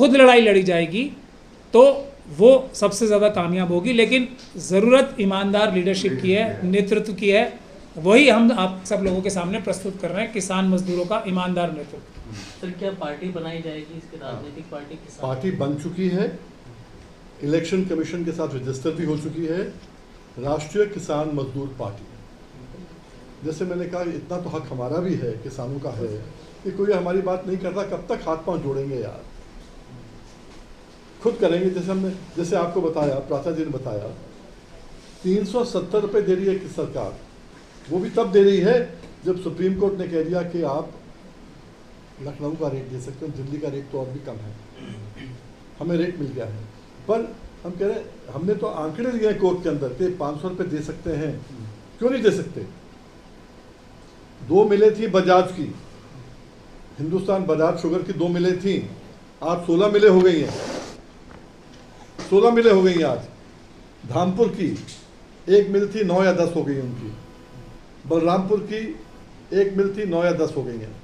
खुद लड़ाई लड़ी जाएगी तो वो सबसे ज़्यादा कामयाब होगी। लेकिन ज़रूरत ईमानदार लीडरशिप की है, नेतृत्व की है। वही हम आप सब लोगों के सामने प्रस्तुत कर रहे हैं, किसान मजदूरों का ईमानदार नेतृत्व। सर क्या पार्टी बनाई जाएगी, इसके राजनीतिक पार्टी किसान? पार्टी बन चुकी है, इलेक्शन कमीशन के साथ रजिस्टर भी हो चुकी है, राष्ट्रीय किसान मजदूर पार्टी। जैसे मैंने कहा, इतना तो हक हमारा भी है, किसानों का है, कि कोई हमारी बात नहीं करता, कब तक हाथ पांव जोड़ेंगे यार, खुद करेंगे। जैसे आपको बताया, प्राचा जी ने बताया, 370 रुपये दे रही है कि सरकार, वो भी तब दे रही है जब सुप्रीम कोर्ट ने कह दिया कि आप लखनऊ का रेट दे सकते हो, दिल्ली का रेट तो और भी कम है, हमें रेट मिल गया है। पर हम कह रहे हैं, हमने तो आंकड़े दिए हैं कोर्ट के अंदर कि 500 रुपये दे सकते हैं, क्यों नहीं दे सकते? 2 मिलें थी बजाज की, हिंदुस्तान बजाज शुगर की 2 मिलें थी, आज 16 मिलें हो गई हैं, 16 मिलें हो गई हैं आज। धामपुर की 1 मिल थी, 9 या 10 हो गई उनकी। बलरामपुर की 1 मिल थी, 9 या 10 हो गई हैं।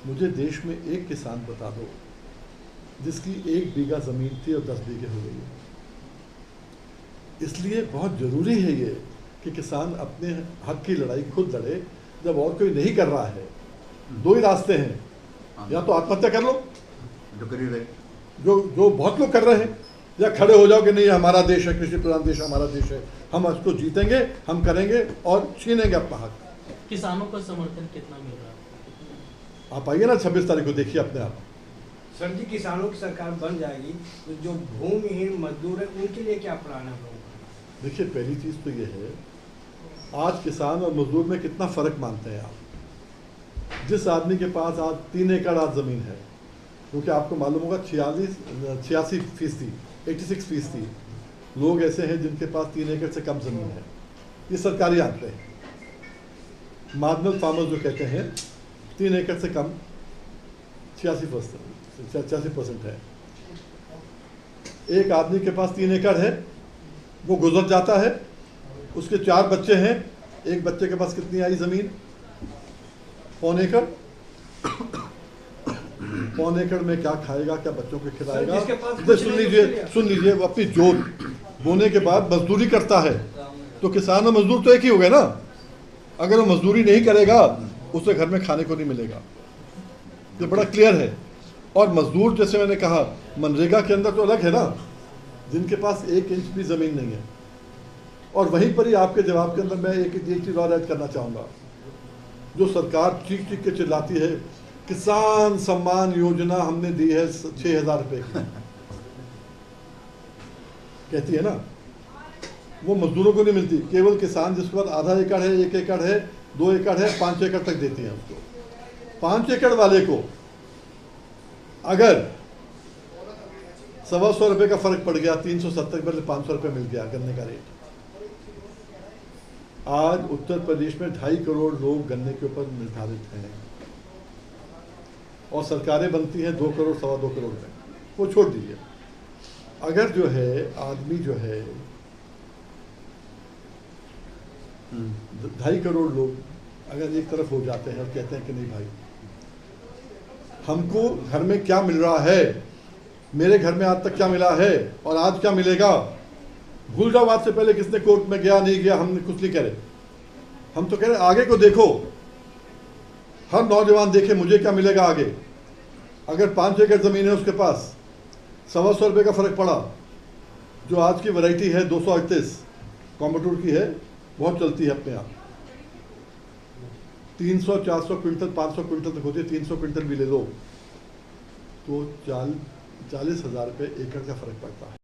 मुझे देश में एक किसान बता दो जिसकी 1 बीघा ज़मीन थी और 10 बीघे हो गई है। इसलिए बहुत ज़रूरी है ये कि किसान अपने हक की लड़ाई खुद लड़े, जब और कोई नहीं कर रहा है। 2 ही रास्ते हैं, या तो आत्महत्या कर लो, जो कर ही रहे, जो बहुत लोग कर रहे हैं, या खड़े हो जाओ कि नहीं हमारा देश है, कृषि प्रधान देश हमारा देश है, हम इसको जीतेंगे, हम करेंगे और छीनेंगे अपना हक। किसानों का समर्थन कितना मिल रहा है? आप आइए ना 26 तारीख को, देखिए अपने आप। सर जी, किसानों की सरकार बन जाएगी तो जो भूमिहीन मजदूर है उनके लिए क्या प्लान है? देखिए, पहली चीज़ तो ये है, आज किसान और मजदूर में कितना फ़र्क मानते हैं आप? जिस आदमी के पास आज 3 एकड़ आज ज़मीन है, क्योंकि आपको मालूम होगा 86% 86% लोग ऐसे हैं जिनके पास 3 एकड़ से कम ज़मीन है। ये सरकारी आंकड़े हैं, मार्जिनल फार्मर्स जो कहते हैं, 3 एकड़ से कम 86% है। एक आदमी के पास 3 एकड़ है, वो गुजर जाता है, उसके 4 बच्चे हैं, एक बच्चे के पास कितनी आई ज़मीन? पौन एकड़। पौन एकड़ में क्या खाएगा, क्या बच्चों को खिलाएगा? सुन लीजिए, वो अपनी जोत बोने के बाद मजदूरी करता है, तो किसान और मजदूर तो एक ही हो गए ना। अगर वो मजदूरी नहीं करेगा, उसे घर में खाने को नहीं मिलेगा, ये बड़ा क्लियर है। और मजदूर, जैसे मैंने कहा, मनरेगा के अंदर तो अलग है ना, जिनके पास 1 इंच भी ज़मीन नहीं है। और वहीं पर ही आपके जवाब के अंदर मैं एक चीज़ और ऐड करना चाहूँगा, जो सरकार चीख चीख के चिल्लाती है, किसान सम्मान योजना हमने दी है 6,000 रुपये की, कहती है ना, वो मजदूरों को नहीं मिलती, केवल किसान जिसके पास आधा एकड़ है, 1 एकड़ है, 2 एकड़ है, 5 एकड़ तक देती हैं उसको। 5 एकड़ वाले को अगर 125 रुपये का फर्क पड़ गया, 370 बदले 500 रुपये मिल गया गन्ने का रेट। आज उत्तर प्रदेश में 2.5 करोड़ लोग गन्ने के ऊपर निर्धारित हैं, और सरकारें बनती हैं 2 करोड़ 2.25 करोड़ में, वो छोड़ दीजिए। अगर जो है आदमी जो है 2.5 करोड़ लोग अगर एक तरफ हो जाते हैं और कहते हैं कि नहीं भाई, हमको घर में क्या मिल रहा है, मेरे घर में आज तक क्या मिला है और आज क्या मिलेगा, भूल जाओ। आज से पहले किसने कोर्ट में गया नहीं गया, हमने कुछ नहीं करे। हम तो कह रहे आगे को देखो, हर नौजवान देखे मुझे क्या मिलेगा आगे। अगर 5 एकड़ ज़मीन है उसके पास, 125 रुपये का फ़र्क पड़ा, जो आज की वैरायटी है 238 कॉम्बटूर की है, बहुत चलती है अपने यहाँ, 300 400 क्विंटल 500 क्विंटल तक होती है, 300 क्विंटल भी ले लो तो 40,000 रुपये एकड़ का फ़र्क पड़ता है।